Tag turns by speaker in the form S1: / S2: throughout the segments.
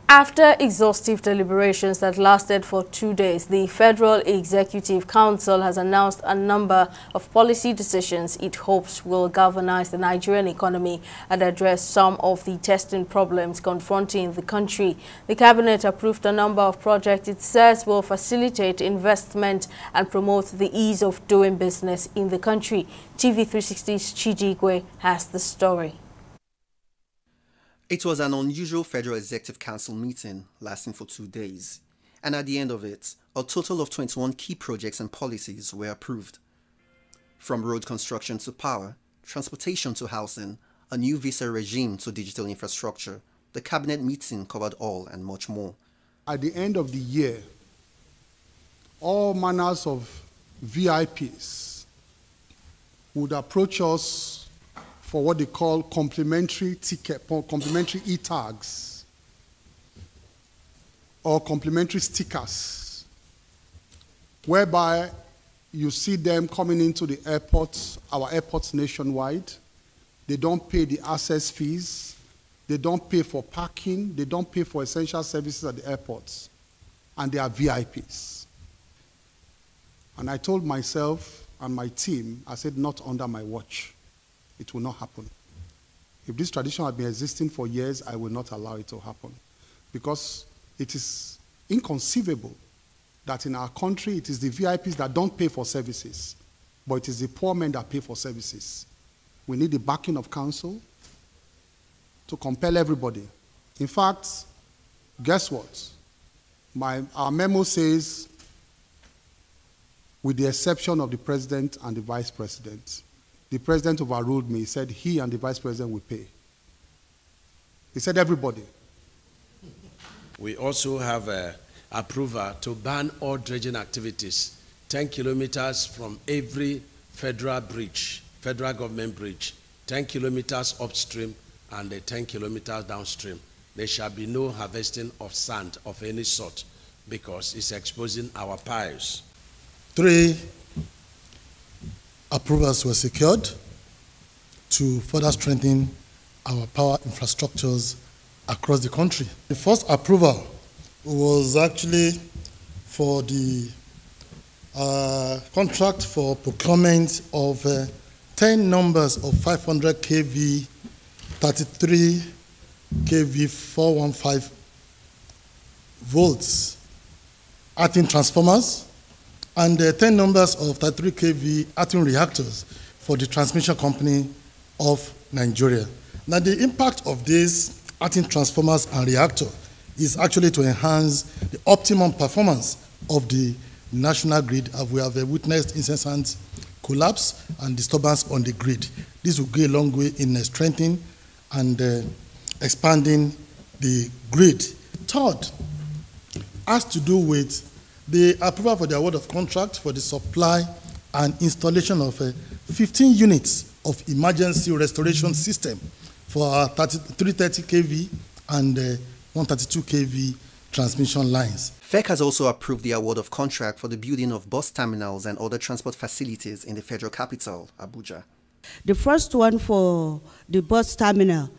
S1: After exhaustive deliberations that lasted for 2 days, the Federal Executive Council has announced a number of policy decisions it hopes will galvanize the Nigerian economy and address some of the testing problems confronting the country. The Cabinet approved a number of projects it says will facilitate investment and promote the ease of doing business in the country. TV360's Chijigwe has the story.
S2: It was an unusual Federal Executive Council meeting lasting for 2 days, and at the end of it, a total of 21 key projects and policies were approved. From road construction to power, transportation to housing, a new visa regime to digital infrastructure, the Cabinet meeting covered all and much more.
S3: At the end of the year, all manners of VIPs would approach us for what they call complimentary e-tags or complimentary stickers, whereby you see them coming into the airports, our airports nationwide. They don't pay the access fees, they don't pay for parking, they don't pay for essential services at the airports, and they are VIPs. And I told myself and my team, I said, not under my watch. It will not happen. If this tradition had been existing for years, I will not allow it to happen. Because it is inconceivable that in our country, it is the VIPs that don't pay for services, but it is the poor men that pay for services. We need the backing of council to compel everybody. In fact, guess what? Our memo says, with the exception of the president and the vice president, the president overruled me. He said he and the vice president will pay. He said everybody.
S4: We also have approval to ban all dredging activities 10 kilometers from every federal bridge, federal government bridge, 10 kilometers upstream and 10 kilometers downstream. There shall be no harvesting of sand of any sort because it's exposing our piles.
S5: 3 approvals were secured to further strengthen our power infrastructures across the country. The first approval was actually for the contract for procurement of 10 numbers of 500 kV, 33 kV, 415 volts earthing transformers, and 10 numbers of 33 kV earthing reactors for the transmission company of Nigeria. Now, the impact of these earthing transformers and reactor is actually to enhance the optimum performance of the national grid, as we have witnessed incessant collapse and disturbance on the grid. This will go a long way in strengthening and expanding the grid. Third, has to do with the approval for the award of contract for the supply and installation of 15 units of emergency restoration system for our 330 kV and 132 kV transmission lines.
S2: FEC has also approved the award of contract for the building of bus terminals and other transport facilities in the federal capital, Abuja.
S6: The first one for the bus terminal,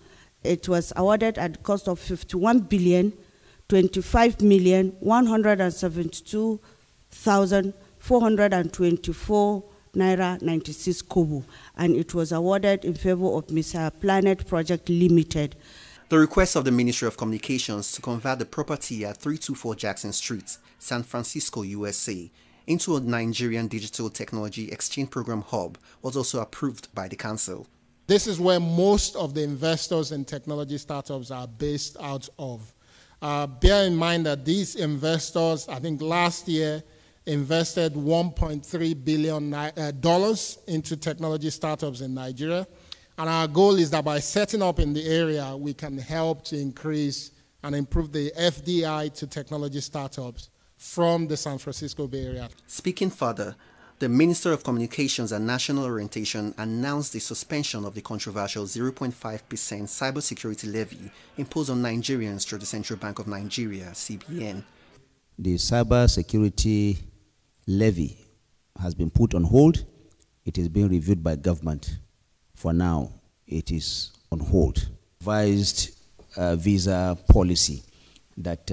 S6: it was awarded at the cost of 51,025,172,424 naira 96 kobo, and it was awarded in favor of Mr. Planet Project Limited.
S2: The request of the Ministry of Communications to convert the property at 324 Jackson Street, San Francisco, USA, into a Nigerian Digital Technology Exchange Program hub was also approved by the Council.
S7: This is where most of the investors in technology startups are based out of. Bear in mind that these investors, I think last year, invested $1.3 billion into technology startups in Nigeria. And our goal is that by setting up in the area, we can help to increase and improve the FDI to technology startups from the San Francisco Bay Area.
S2: Speaking further, the Minister of Communications and National Orientation announced the suspension of the controversial 0.5% cybersecurity levy imposed on Nigerians through the Central Bank of Nigeria, CBN.
S8: The cybersecurity levy has been put on hold. It is being reviewed by government. For now, it is on hold. Revised visa policy that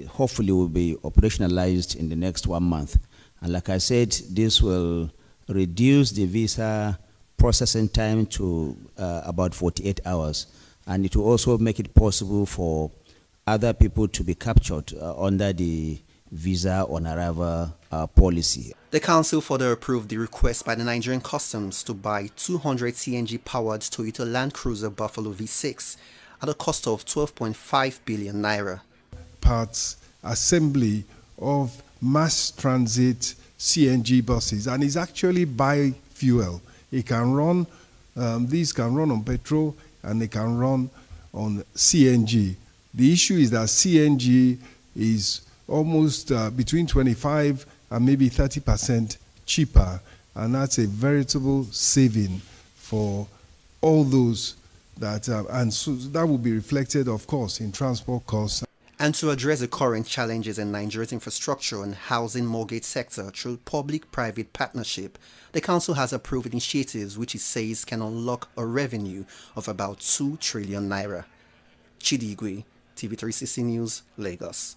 S8: hopefully will be operationalized in the next 1 month. And like I said, this will reduce the visa processing time to about 48 hours. And it will also make it possible for other people to be captured under the visa on arrival policy.
S2: The council further approved the request by the Nigerian Customs to buy 200 CNG-powered Toyota Land Cruiser Buffalo V6 at a cost of 12.5 billion naira.
S9: Parts assembly of mass transit CNG buses, and it's actually bi-fuel. It can run, these can run on petrol and they can run on CNG. The issue is that CNG is almost between 25 and maybe 30% cheaper, and that's a veritable saving for all those that, and so that will be reflected, of course, in transport costs.
S2: And to address the current challenges in Nigeria's infrastructure and housing mortgage sector through public-private partnership, the council has approved initiatives which it says can unlock a revenue of about 2 trillion naira. Chidigwe, TV360 News, Lagos.